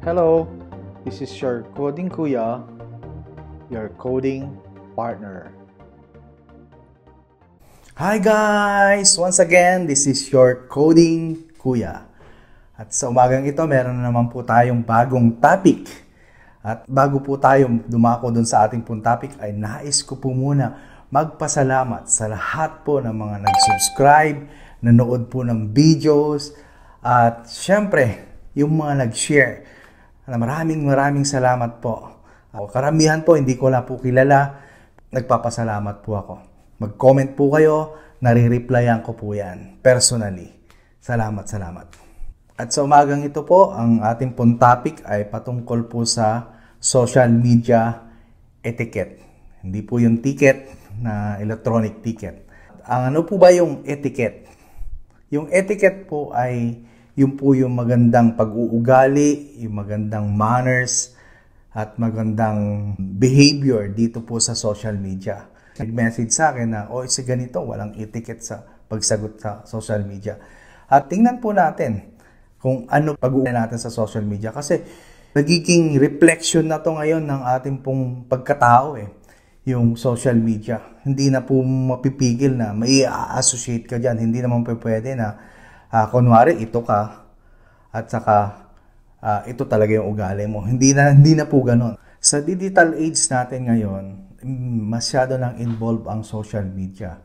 Hello, this is your coding kuya, your coding partner. Hi guys! Once again, this is your coding kuya. At sa umagang ito, meron na naman po tayong bagong topic. At bago po tayo dumako dun sa ating pong topic, ay nais ko po muna magpasalamat sa lahat po ng mga nag-subscribe, nanood po ng videos, at syempre, yung mga nag-share. Maraming salamat po. Karamihan po, hindi ko na po kilala. Nagpapasalamat po ako. Mag-comment po kayo, nare-replyan ko po yan personally. Salamat. At sa umagang ito po, ang ating pong topic ay patungkol po sa social media etiquette. Hindi po yung ticket na electronic ticket. Ang ano po ba yung etiquette? Yung etiquette po ay yung po yung magandang pag-uugali, yung magandang manners, at magandang behavior dito po sa social media. Nag-message sa akin na, si ganito, walang etiquette sa pagsagot sa social media. At tingnan po natin kung ano pag-uugali natin sa social media. Kasi nagiging reflection na to ngayon ng ating pong pagkatao yung social media. Hindi na po mapipigil na may associate ka dyan. Hindi naman po pwede na kunwari, ito ka, at saka ito talaga yung ugali mo. Hindi na po ganun. Sa digital age natin ngayon, masyado nang involved ang social media.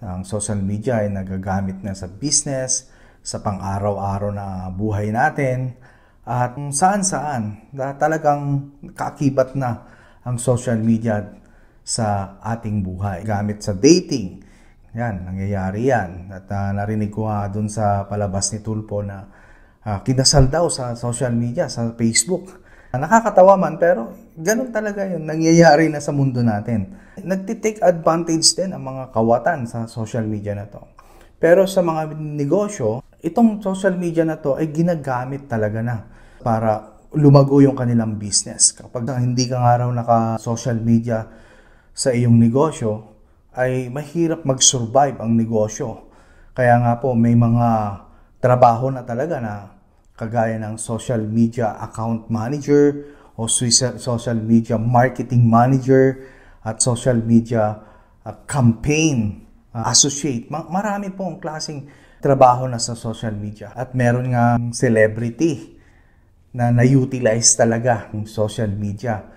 Ang social media ay nagagamit na sa business, sa pang-araw-araw na buhay natin, at saan-saan. Talagang kaakibat na ang social media sa ating buhay. Gamit sa dating. Yan, nangyayari yan. At narinig ko dun sa palabas ni Tulpo na kinasal daw sa social media, sa Facebook. Nakakatawa man, pero ganun talaga yun. Nangyayari na sa mundo natin. Nagtitake advantage din ang mga kawatan sa social media na to. Pero sa mga negosyo, itong social media na to ay ginagamit talaga na para lumago yung kanilang business. Kapag hindi ka nga raw naka-social media sa iyong negosyo, ay mahirap mag-survive ang negosyo. Kaya nga po, may mga trabaho na talaga na kagaya ng social media account manager o social media marketing manager at social media campaign associate. Marami po ang klaseng trabaho na sa social media. At meron nga celebrity na na-utilize talaga ng social media.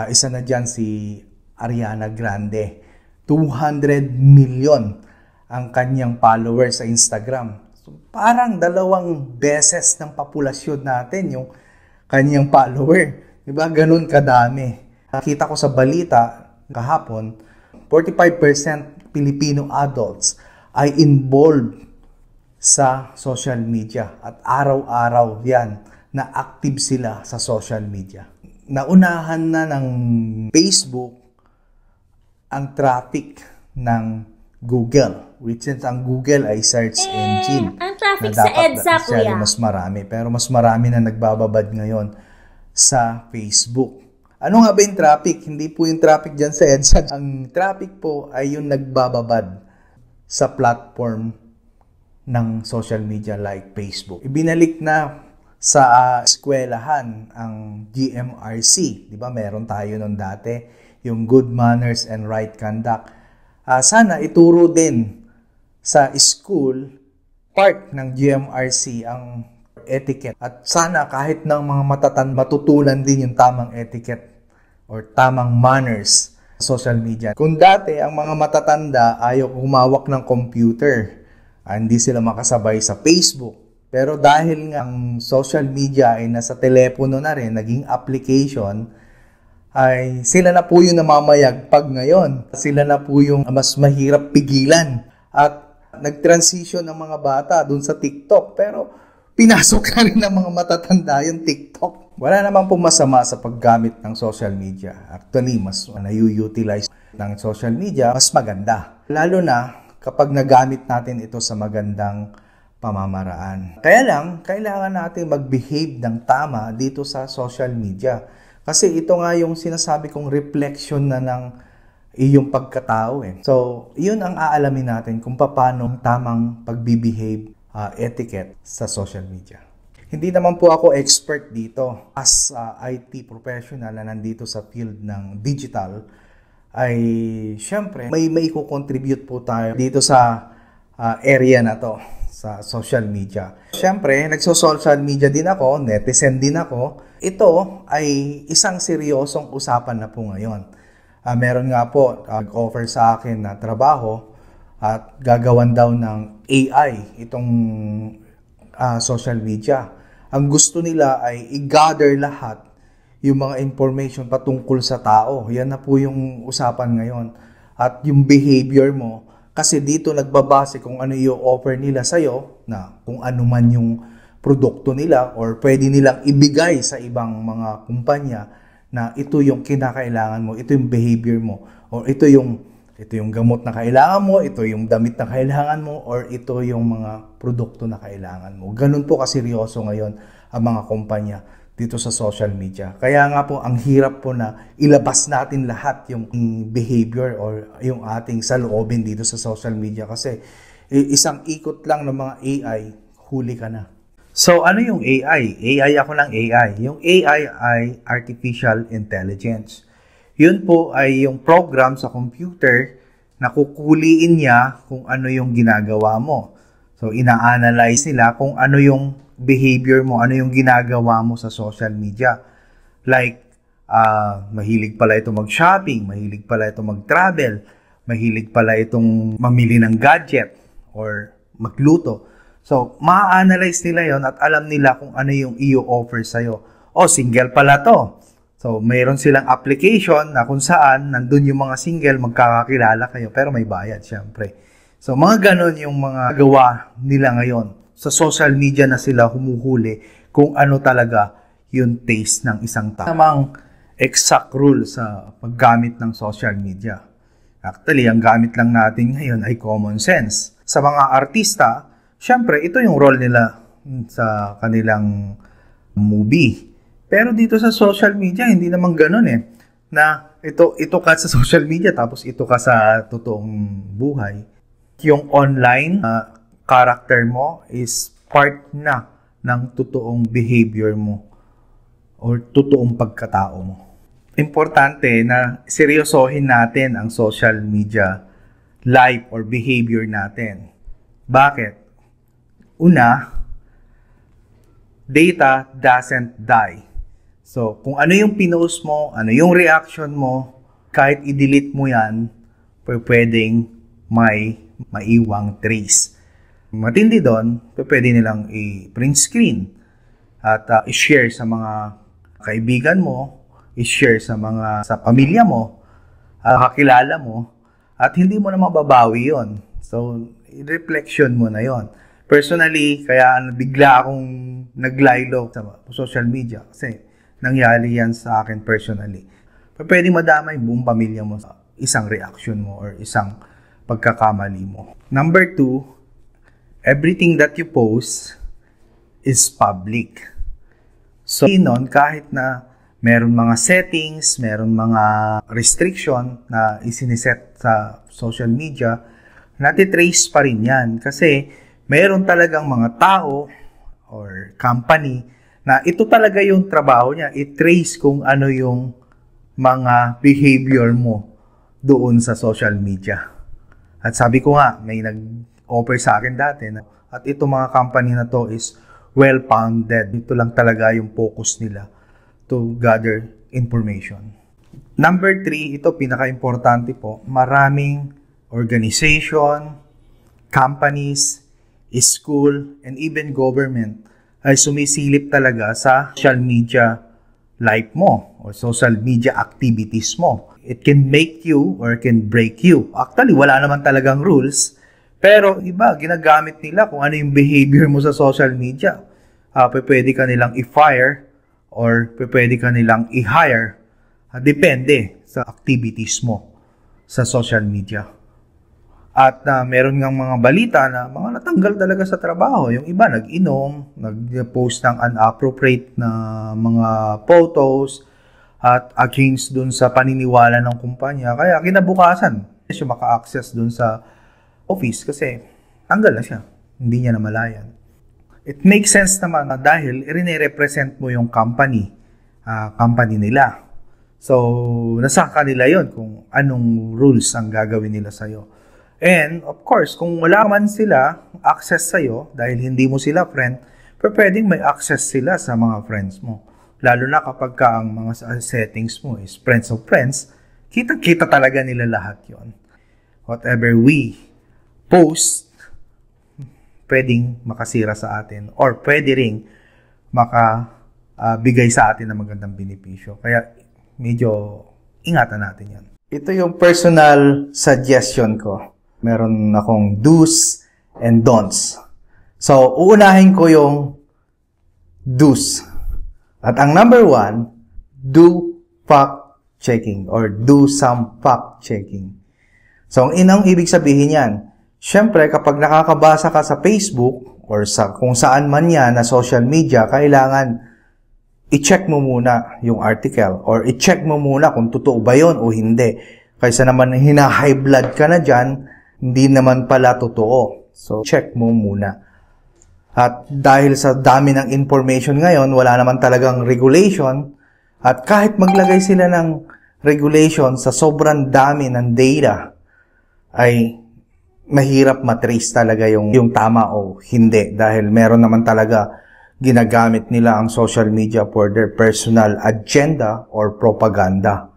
Isa na dyan si Ariana Grande. 200 million ang kanyang followers sa Instagram. So, parang 2 beses ng populasyon natin yung kanyang follower. Diba? Ganun kadami. Nakita ko sa balita kahapon, 45% Filipino adults ay involved sa social media. At araw-araw yan na active sila sa social media. Naunahan na ng Facebook ang traffic ng Google, which is ang Google ay search engine. Ang traffic na sa EDSA, kuya. mas marami. Pero mas marami na nagbababad ngayon sa Facebook. Ano nga ba yung traffic? Hindi po yung traffic dyan sa EDSA. Ang traffic po ay yung nagbababad sa platform ng social media like Facebook. Ibinalik na sa eskwelahan ang GMRC. Di ba? Meron tayo nun dati yung good manners and right conduct. Sana ituro din sa school part ng GMRC ang etiquette. At sana kahit ng mga matutunan din yung tamang etiquette or tamang manners sa social media. Kung dati ang mga matatanda ayaw humawak ng computer, hindi sila makasabay sa Facebook. Pero dahil nga ang social media ay nasa telepono na rin, naging application, ay sila na po yung namamayagpag ngayon. Sila na po yung mas mahirap pigilan. At nag-transition ng mga bata dun sa TikTok. Pero pinasok na rin ng mga matatanda yung TikTok. Wala naman po masama sa paggamit ng social media. Actually, mas na-utilize ng social media, mas maganda. Lalo na kapag nagamit natin ito sa magandang pamamaraan. Kaya lang, kailangan natin mag-behave ng tama dito sa social media. Kasi ito nga yung sinasabi kong reflection na ng iyong pagkatao. So, yun ang aalamin natin kung paano tamang pagbibehave etiquette sa social media. Hindi naman po ako expert dito. As IT professional na nandito sa field ng digital, ay syempre may contribute po tayo dito sa area na to, sa social media. Syempre, nagso-social media din ako, netizen din ako. Ito ay isang seryosong usapan na po ngayon. Meron nga po nag-offer sa akin na trabaho at gagawan daw ng AI itong social media. Ang gusto nila ay i-gather lahat yung mga information patungkol sa tao. Yan na po yung usapan ngayon. At yung behavior mo, kasi dito nagbabase kung ano yung offer nila sa'yo, na kung ano man yung produkto nila or pwede nilang ibigay sa ibang mga kumpanya na ito yung kinakailangan mo, ito yung behavior mo, or ito yung gamot na kailangan mo, ito yung damit na kailangan mo, or ito yung mga produkto na kailangan mo. Ganun po kaseryoso ngayon ang mga kumpanya dito sa social media. Kaya nga po, ang hirap po na ilabas natin lahat yung behavior or yung ating saloobin dito sa social media kasi isang ikot lang ng mga AI, huli ka na. So, ano yung AI? AI ako ng AI. Yung AI ay Artificial Intelligence. Yun po ay yung program sa computer na kukuliin niya kung ano yung ginagawa mo. So, ina-analyze nila kung ano yung behavior mo, ano yung ginagawa mo sa social media. Like, mahilig pala ito mag-shopping, mahilig pala ito mag-travel, mahilig pala itong mamili ng gadget or magluto. So, ma-analyze nila yon at alam nila kung ano yung i-offer sa'yo. O, single pala to. So, mayroon silang application na kung saan nandun yung mga single, magkakakilala kayo, pero may bayad, syempre. So, mga ganon yung mga gawa nila ngayon. Sa social media na sila humuhuli kung ano talaga yung taste ng isang tao. Namang exact rule sa paggamit ng social media. Actually, ang gamit lang natin ngayon ay common sense. Sa mga artista, syempre, ito yung role nila sa kanilang movie. Pero dito sa social media, hindi naman ganun eh. Na ito ka sa social media, tapos ito ka sa totoong buhay. Yung online character mo is part na ng totoong behavior mo or totoong pagkatao mo. Importante na seryosohin natin ang social media life or behavior natin. Bakit? Una, data doesn't die. So, kung ano yung pinost mo, ano yung reaction mo, kahit i-delete mo yan, pwedeng may maiwang trace. Matindi doon, pwede nilang i-print screen at i-share sa mga kaibigan mo, i-share sa pamilya mo, kakilala mo, at hindi mo na mababawi yon. So, reflection mo na yon. Personally, kaya bigla akong naglaylo sa social media kasi nangyari yan sa akin personally. Pwede madamay buong pamilya mo sa isang reaction mo or isang pagkakamali mo. Number 2, everything that you post is public. So, nun, kahit na meron mga settings, meron mga restriction na isiniset sa social media, natitrace pa rin yan. Kasi meron talagang mga tao or company na ito talaga yung trabaho niya, i-trace kung ano yung mga behavior mo doon sa social media. At sabi ko nga, may nag-offer sa akin dati na, at ito mga company na to is well-founded. Ito lang talaga yung focus nila to gather information. Number 3, ito pinaka-importante po, maraming organization, companies, school, and even government ay sumisilip talaga sa social media life mo o social media activities mo. It can make you or can break you. Actually, wala naman talagang rules, pero iba, ginagamit nila kung ano yung behavior mo sa social media. Pwede ka nilang i-fire or pwede ka nilang i-hire. Depende sa activities mo sa social media. At meron ngang mga balita na mga natanggal talaga sa trabaho. Yung iba nag-inom, nag-post ng inappropriate na mga photos at against dun sa paniniwala ng kumpanya. Kaya kinabukasan, siya maka-access dun sa office kasi tanggal na siya. Hindi niya namalayan. It makes sense naman dahil ire-represent mo yung company nila. So, nasa kanila yon kung anong rules ang gagawin nila sa'yo. And, of course, kung wala man sila access sa'yo, dahil hindi mo sila friend, pero pwedeng may access sila sa mga friends mo. Lalo na kapag ang mga settings mo is friends of friends, kita-kita talaga nila lahat yon. Whatever we post, pwedeng makasira sa atin or pwede ring makabigay sa atin ng magandang benepisyo. Kaya medyo ingatan natin yan. Ito yung personal suggestion ko. Meron akong do's and don'ts. So, uunahin ko yung do's. At ang number 1, do fact checking or do some fact checking. So, ang ibig sabihin yan, syempre, kapag nakakabasa ka sa Facebook or sa kung saan man yan na social media, kailangan i-check mo muna yung article or i-check mo muna kung totoo ba yun o hindi. Kaysa naman hina-high blood ka na dyan, hindi naman pala totoo. So, check mo muna. At dahil sa dami ng information ngayon, wala naman talagang regulation. At kahit maglagay sila ng regulation sa sobrang dami ng data, ay mahirap matrace talaga yung tama o hindi. Dahil meron naman talaga ginagamit nila ang social media for their personal agenda or propaganda.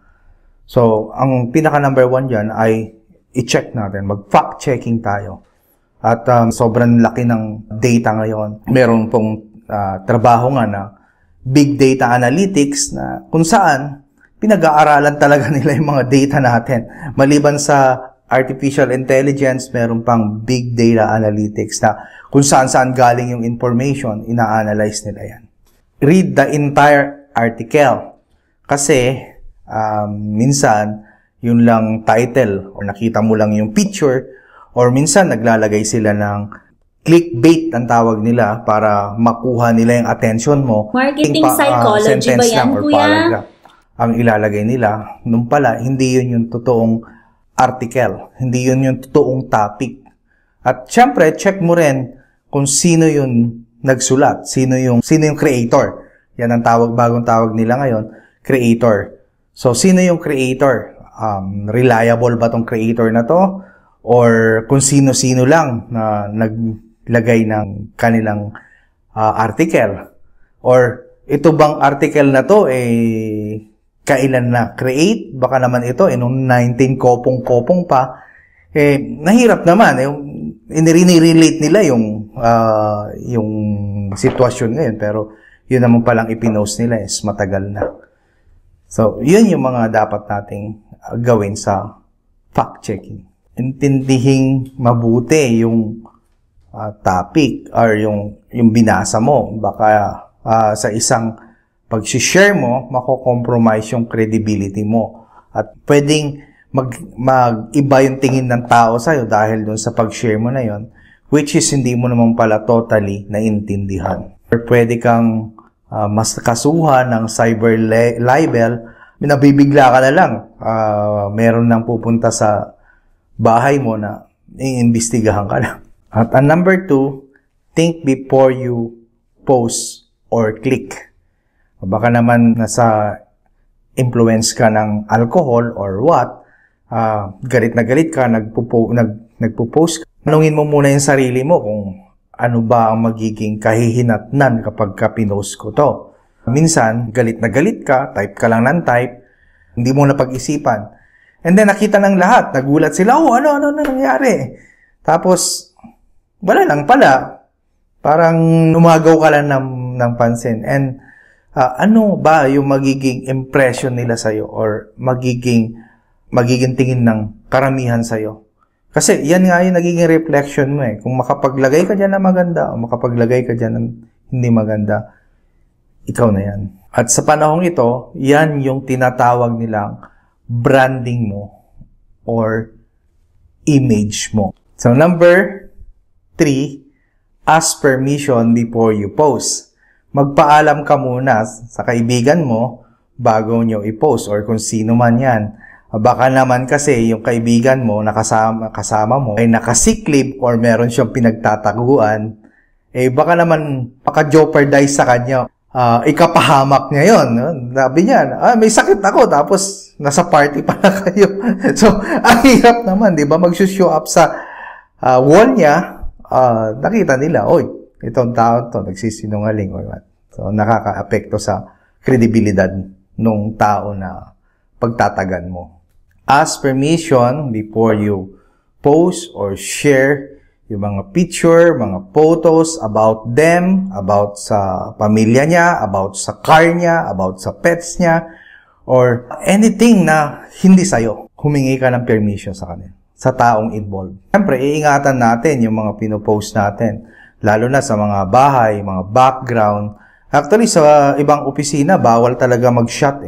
So, ang pinaka number 1 dyan ay i-check natin. Mag-fact checking tayo. At sobrang laki ng data ngayon. Meron pong trabaho nga na big data analytics na kung saan pinag-aaralan talaga nila yung mga data natin. Maliban sa artificial intelligence, meron pang big data analytics na kung saan galing yung information, ina-analyze nila yan. Read the entire article. Kasi minsan, yun lang title or nakita mo lang yung picture or minsan naglalagay sila ng clickbait ang tawag nila para makuha nila yung attention mo. Marketing psychology ba yan, kuya? Paragraph ang ilalagay nila. Nung pala, hindi yun yung totoong article. Hindi yun yung totoong topic. At syempre, check mo rin kung sino yung nagsulat. Sino yung creator. Yan ang bagong tawag nila ngayon, creator. So, sino yung creator? Reliable ba tong creator na to? Or kung sino-sino lang na naglagay ng kanilang article? Or ito bang article na to kailan na create? Baka naman ito noong 19 kopong-kopong pa. Nahirap naman. Inirelate nila yung sitwasyon ngayon. Pero yun naman palang ipinost nila is matagal na. So, yun yung mga dapat nating gawin sa fact-checking. Intindihin mabuti yung topic or yung binasa mo. Baka sa isang pag-share mo, mako-compromise yung credibility mo. At pwedeng mag-iba yung tingin ng tao sa'yo dahil dun sa pag-share mo na yon, which is hindi mo naman pala totally naintindihan. Or pwede kang mas kasuhan ng cyber libel, nabibigla ka na lang. Meron nang pupunta sa bahay mo na iimbestigahan ka na. At ang number 2, think before you post or click. Baka naman nasa influence ka ng alcohol or what, galit na galit ka, nagpo-post ka. Tanungin mo muna yung sarili mo kung ano ba ang magiging kahihinatnan kapag pinost ko to. Minsan, galit na galit ka, type ka lang ng type, hindi mo na pag-isipan. And then, nakita ng lahat, nagulat sila, ano nangyari? Tapos, wala lang pala. Parang numagaw ka lang ng pansin. And, ano ba yung magiging impression nila sa'yo or magiging tingin ng karamihan sa'yo? Kasi yan nga yung nagiging reflection mo Kung makapaglagay ka dyan na maganda o makapaglagay ka dyan ng hindi maganda, ikaw na yan. At sa panahong ito, yan yung tinatawag nilang branding mo or image mo. So, number 3, ask permission before you post. Magpaalam ka muna sa kaibigan mo bago nyo i-post or kung sino man yan. Baka naman kasi yung kaibigan mo kasama mo ay nakasiklib or meron siyang pinagtataguan, baka naman maka-jeopardize sa kanya. Ikapahamak niya yun. No? Sabi niya, may sakit ako, tapos nasa party pala kayo. So, ang hirap naman, di ba? Mag-show up sa wall niya, nakita nila, oy, itong tao to, nagsisinungaling or what. So, nakaka-apekto sa kredibilidad nung tao na pagtatagan mo. Ask permission before you post or share yung mga picture, mga photos about them, about sa pamilya niya, about sa car niya, about sa pets niya, or anything na hindi sa'yo. Humingi ka ng permission sa kanila, sa taong involved. Siyempre, iingatan natin yung mga pinopost natin, lalo na sa mga bahay, mga background. Actually, sa ibang opisina, bawal talaga mag-shot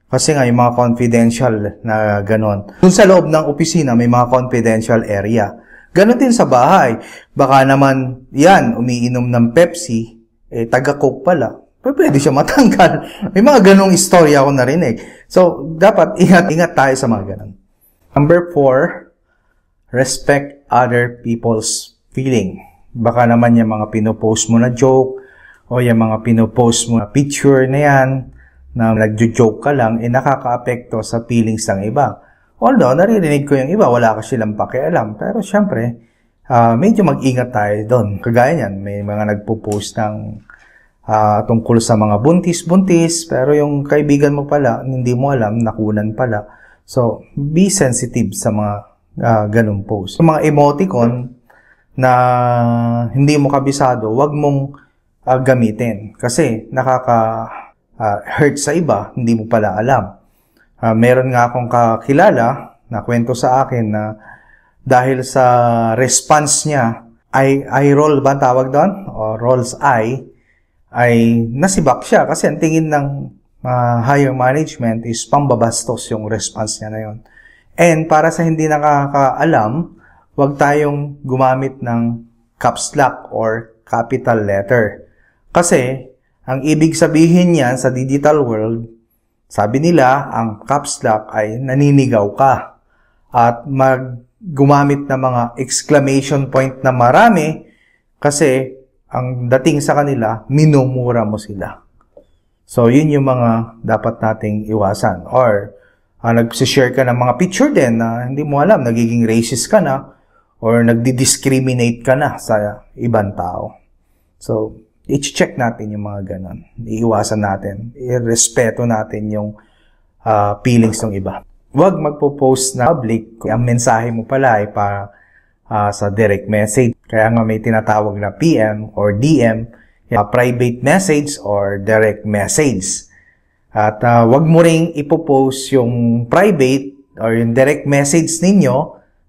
Kasi nga, yung mga confidential na ganon. Kung sa loob ng opisina, may mga confidential area. Ganon din sa bahay. Baka naman, yan, umiinom ng Pepsi, taga-Coke pala. Pwede siya matanggal. May mga ganong istorya ako narinig. So, dapat ingat tayo sa mga ganon. Number 4, respect other people's feeling. Baka naman yung mga pinopost mo na joke, o yung mga pinopost mo na picture na yan, na nagjo-joke ka lang, nakaka-apekto sa feelings ng iba. Although, naririnig ko yung iba, wala ka silang pakialam. Pero syempre, medyo mag-ingat tayo doon. Kagaya niyan, may mga nagpo-post ng tungkol sa mga buntis-buntis, pero yung kaibigan mo pala, hindi mo alam, nakunan pala. So, be sensitive sa mga ganung post. Yung mga emoticon na hindi mo kabisado, wag mong gamitin. Kasi, hurt sa iba, hindi mo pala alam. Meron nga akong kakilala na kwento sa akin na dahil sa response niya, eye roll ba tawag doon? O rolls eye, ay nasibak siya kasi ang tingin ng higher management is pambabastos yung response niya na yun. And para sa hindi nakakaalam, huwag tayong gumamit ng caps lock or capital letter. Kasi, ang ibig sabihin niyan sa digital world, sabi nila, ang caps lock ay naninigaw ka. At gumamit ng mga exclamation point na marami kasi ang dating sa kanila, minumura mo sila. So, yun yung mga dapat nating iwasan. Or, nagsishare ka ng mga picture din na hindi mo alam, nagiging racist ka na or nagdi-discriminate ka na sa ibang tao. So, i-check natin yung mga ganon. Iiwasan natin. I-respeto natin yung feelings ng iba. Huwag magpo-post na public kung ang mensahe mo pala ay para sa direct message. Kaya nga may tinatawag na PM or DM, private message or direct message. At huwag mo ring ipopost yung private or yung direct message ninyo.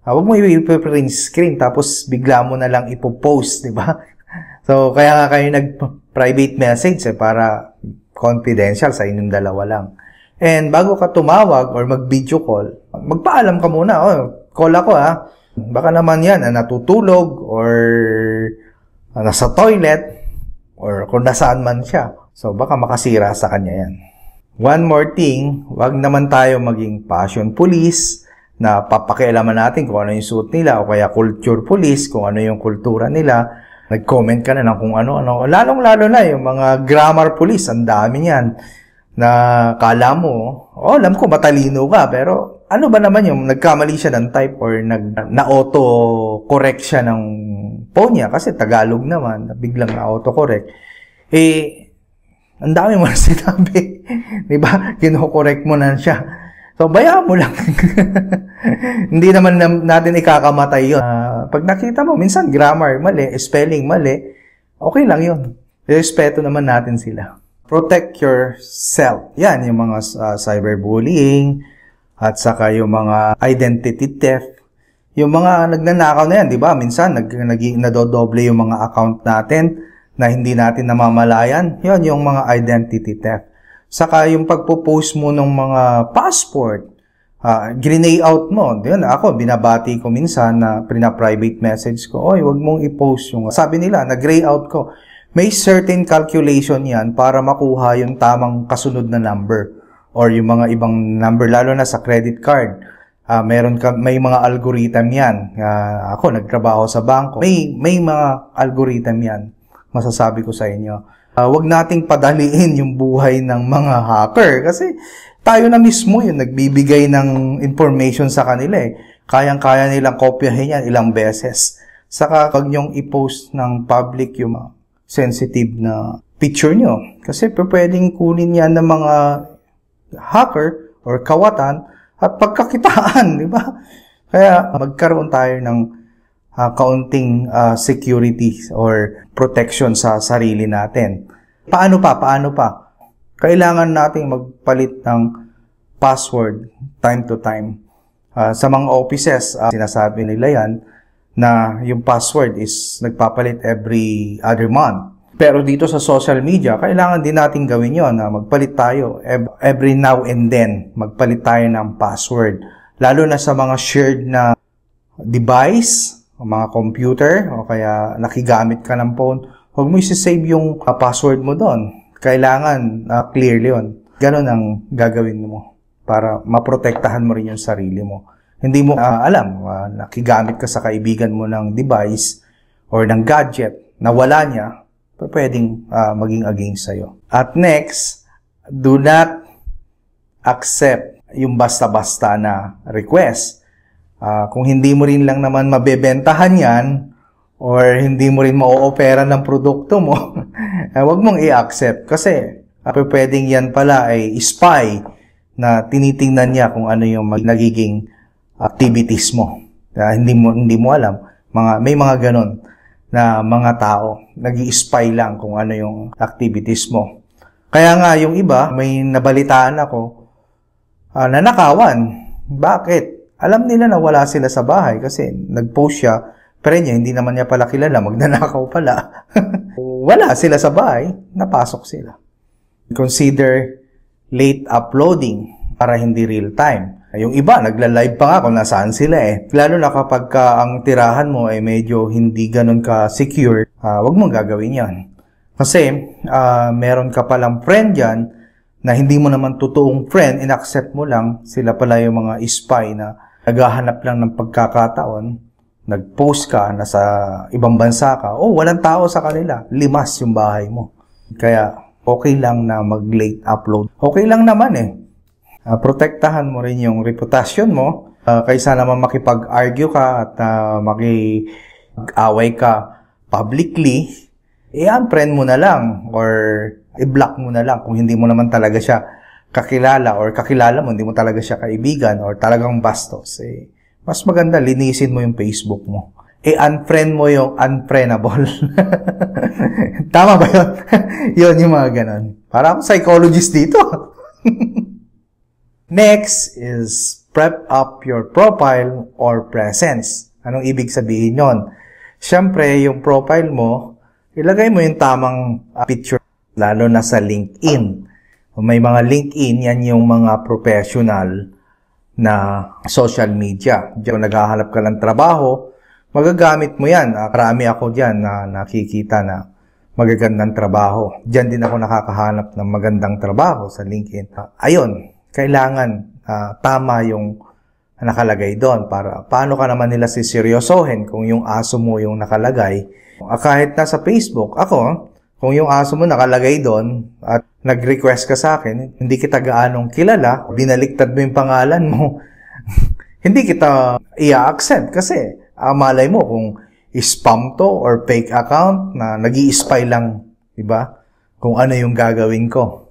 Huwag mo i-print screen tapos bigla mo na lang ipopost, di ba? So, kaya nga kayo nag-private message para confidential sa inyong dalawa lang. And bago ka tumawag or mag-video call, magpaalam ka muna. Call ako Baka naman yan, natutulog or nasa toilet or kung nasaan man siya. So, baka makasira sa kanya yan. One more thing, wag naman tayo maging passion police na papakialaman natin kung ano yung suit nila o kaya culture police, kung ano yung kultura nila. Nag-comment ka na ng kung ano-ano. Lalong-lalo na yung mga grammar police, ang dami niyan. Na kala mo, alam ko matalino ka, pero ano ba naman yung nagkamali siya ng type or na-auto-correct siya ng phone niya kasi Tagalog naman, biglang na-auto-correct. Ang dami mo na sinabi. Diba? Kino-correct mo na siya. So, bayaan mo lang. Hindi naman natin ikakamatay yun. Pag nakita mo, minsan grammar mali, spelling mali, okay lang yun. Respeto naman natin sila. Protect yourself. Yan, yung mga cyberbullying, at saka yung mga identity theft. Yung mga nagnanakaw na yan, di ba? Minsan, nadodoble yung mga account natin na hindi natin namamalayan. Yun, yung mga identity theft. Saka yung pagpo-post mo ng mga passport, grinay out mo. Yun, ako, binabati ko minsan na private message ko, oy, wag mong i-post yung, sabi nila, nag-gray out ko. May certain calculation yan para makuha yung tamang kasunod na number or yung mga ibang number, lalo na sa credit card. May mga algorithm yan. Ako, nagtrabaho sa bangko. May mga algorithm yan masasabi ko sa inyo. Huwag nating padaliin yung buhay ng mga hacker kasi tayo na mismo yung nagbibigay ng information sa kanila eh. Kayang-kaya nilang kopyahin yan ilang beses. Saka wag niyong i-post ng public yung mga sensitive na picture nyo. Kasi pwedeng kunin yan ng mga hacker or kawatan at pagkakitaan, di ba? Kaya magkaroon tayo ng kaunting security or protection sa sarili natin. Paano pa? Kailangan nating magpalit ng password time to time. Sa mga offices, sinasabi nila yan na yung password is nagpapalit every other month. Pero dito sa social media, kailangan din natin gawin yon na magpalit tayo every now and then. Magpalit tayo ng password. Lalo na sa mga shared na device, o mga computer, o kaya nakigamit ka ng phone, huwag mo isi-save yung password mo doon. Kailangan clear yun. Ganon ang gagawin mo para maprotektahan mo rin yung sarili mo. Hindi mo alam, nakigamit ka sa kaibigan mo ng device or ng gadget na wala niya, pwedeng maging against sa'yo. At next, do not accept yung basta-basta na request. Kung hindi mo rin lang naman mabebentahan yan, or hindi mo rin ma-o-opera ng produkto mo, wag mong i-accept. Kasi pwedeng yan pala ay spy na tinitingnan niya kung ano yung nagiging activities mo. Hindi mo alam. May mga ganon na mga tao, nag-i-spy lang kung ano yung activities mo. Kaya nga, yung iba, may nabalitaan ako, nanakawan. Bakit? Alam nila na wala sila sa bahay kasi nag-post siya, pero niya, hindi naman niya pala kilala, magnanakaw pala. Wala sila sa bahay, napasok sila. Consider late uploading para hindi real time. Yung iba, nagla-live pa nga kung nasaan sila eh. Lalo na kapag ang tirahan mo ay medyo hindi ganun ka-secure, wag mong gagawin yan. Kasi, meron ka palang friend dyan na hindi mo naman totoong friend, in-accept mo lang, sila pala yung mga spy na naghahanap lang ng pagkakataon, nag-post ka, nasa ibang bansa ka, walang tao sa kanila, limas yung bahay mo. Kaya, okay lang na mag-late upload. Okay lang naman eh. Protektahan mo rin yung reputasyon mo kaysa naman makipag-argue ka at makipag-away ka publicly, i-unfriend mo na lang or i-block mo na lang kung hindi mo naman talaga siya kakilala or kakilala mo, hindi mo talaga siya kaibigan or talagang bastos. Mas maganda, linisin mo yung Facebook mo. I-unfriend mo yung unfriendable. Tama ba yun? Yun yung mga ganon. Para akong psychologist dito. Next is prep up your profile or presence. Anong ibig sabihin yon? Siyempre, yung profile mo, ilagay mo yung tamang picture, lalo na sa LinkedIn. May mga LinkedIn, yan yung mga professional na social media. Diyan naghahanap ka ng trabaho, magagamit mo yan. Karami ako dyan na nakikita na magagandang trabaho. Diyan din ako nakakahanap ng magandang trabaho sa LinkedIn. Ayun. Kailangan tama yung nakalagay doon para paano ka naman nila siseryosohin kung yung aso mo yung nakalagay. Kahit nasa Facebook, kung yung aso mo nakalagay doon at nag-request ka sa akin, hindi kita gaanong kilala, binaliktad mo yung pangalan mo, hindi kita i-accept kasi malay mo kung spam to or fake account na nag-i-spy lang, diba? Kung ano yung gagawin ko.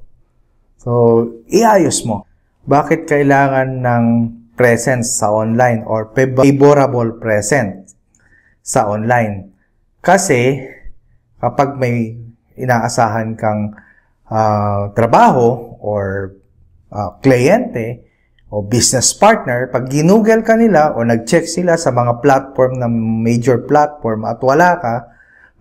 So, iayos mo. Bakit kailangan ng presence sa online or favorable presence sa online? Kasi, kapag may inaasahan kang trabaho or kliyente o business partner, pag ginugel ka nila o nag-check sila sa mga platform na major platform at wala ka,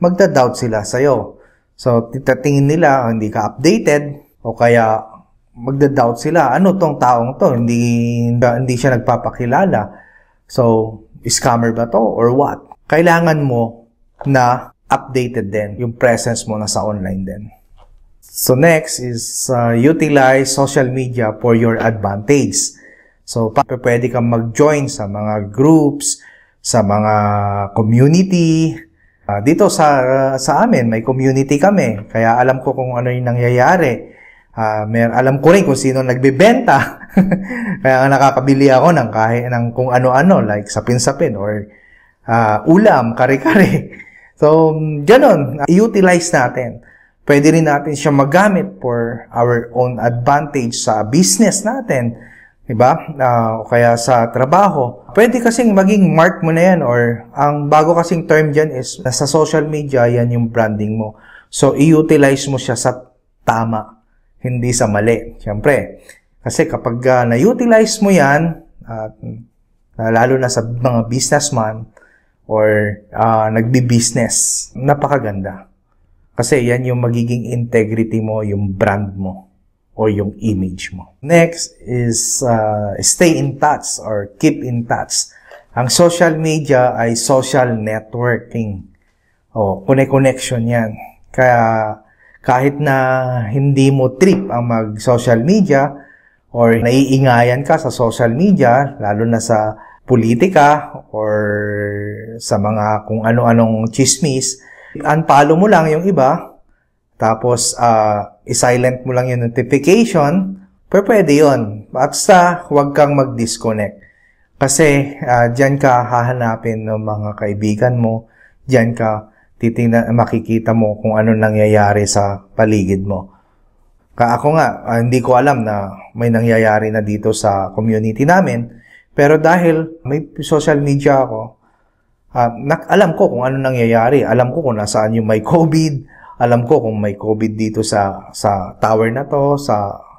magda-doubt sila sa'yo. So, titatingin nila hindi ka updated o kaya magda-doubt sila, ano tong taong to? Hindi siya nagpapakilala. So, scammer ba to or what? Kailangan mo na updated din yung presence mo na sa online din. So, next is utilize social media for your advantage. So, pwede kang mag-join sa mga groups, sa mga community, Dito sa amin, may community kami. Kaya alam ko kung ano yung nangyayari. Alam ko rin kung sino nagbebenta. Kaya nakakabili ako ng kung ano-ano, like sapin-sapin or ulam, kare-kare. So, ganun. I-utilize natin. Pwede rin natin siya magamit for our own advantage sa business natin. Diba? O kaya sa trabaho. Pwede kasing maging mark mo na yan or ang bago kasing term dyan is nasa social media, yan yung branding mo. So, i-utilize mo siya sa tama, hindi sa mali. Siyempre. Kasi kapag na-utilize mo yan, lalo na sa mga businessman or nagbi-business, napakaganda. Kasi yan yung magiging integrity mo, yung brand mo. O yung image mo. Next is stay in touch or keep in touch. Ang social media ay social networking. Connection yan. Kaya kahit na hindi mo trip ang mag-social media or naiingayan ka sa social media, lalo na sa politika or sa mga kung ano-anong chismis, unfollow mo lang yung iba. Tapos, i-silent mo lang yung notification, pero pwede yun. Basta, huwag kang mag-disconnect. Kasi, dyan ka hahanapin ng mga kaibigan mo, dyan ka makikita mo kung ano nangyayari sa paligid mo. Ako nga, hindi ko alam na may nangyayari na dito sa community namin, pero dahil may social media ako, alam ko kung ano nangyayari. Alam ko kung nasaan yung may COVID. Alam ko kung may COVID dito sa tower na to,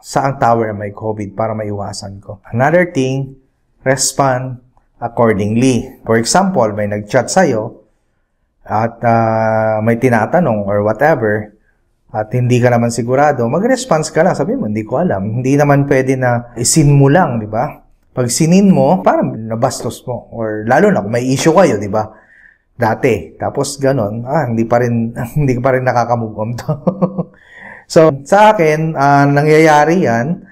saang tower may COVID para maiwasan ko. Another thing, respond accordingly. For example, may nag-chat sa'yo at may tinatanong or whatever at hindi ka naman sigurado, mag-response ka lang. Sabi mo, hindi ko alam. Hindi naman pwede na isin mo lang, di ba? Pag sinin mo, parang nabastos mo. Or lalo na kung may issue kayo, di ba? Dati. Tapos ganon, hindi pa rin nakaka-move on to. So, sa akin, nangyayari yan,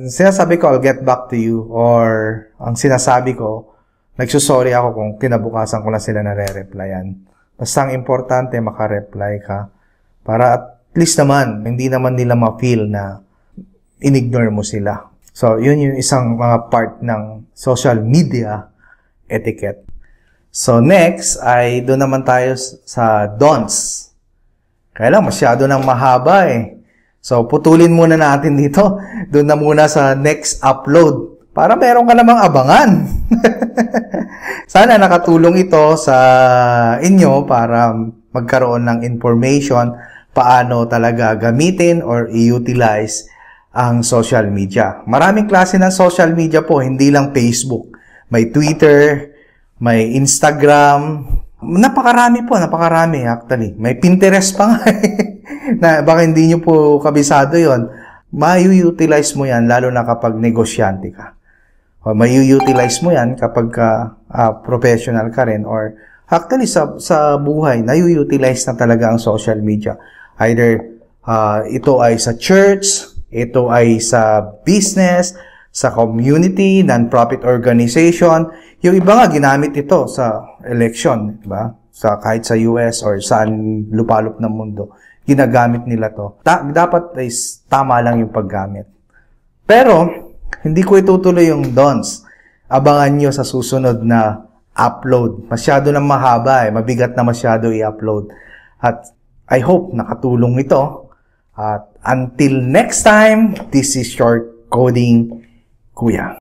sinasabi ko, I'll get back to you. Or, ang sinasabi ko, nagsusorry ako kung kinabukasan ko na sila nare-replyan. Basta ang importante, makareply ka. Para at least naman, hindi naman nila ma-feel na in-ignore mo sila. So, yun yung isang mga part ng social media etiquette. So, next ay doon naman tayo sa don'ts. Kaya lang, masyado nang mahaba eh. So, putulin muna natin dito. Doon na muna sa next upload. Para meron ka namang abangan. Sana nakatulong ito sa inyo para magkaroon ng information paano talaga gamitin or i-utilize ang social media. Maraming klase ng social media po, hindi lang Facebook. May Twitter, may Instagram, napakarami actually. May Pinterest pa nga na baka hindi nyo po kabisado yon. May-utilize mo yan lalo na kapag negosyante ka. O may-utilize mo yan kapag professional ka rin or actually sa buhay, na-utilize na talaga ang social media. Either ito ay sa church, ito ay sa business, sa community, non-profit organization. Yung iba nga, ginamit ito sa election, diba? Kahit sa US or saan lupalop ng mundo, ginagamit nila to. Dapat ay tama lang yung paggamit. Pero, hindi ko itutuloy yung don'ts. Abangan nyo sa susunod na upload. Masyado na mahaba eh. Mabigat na masyado i-upload. At I hope nakatulong ito. At until next time, this is Short Coding Kuya.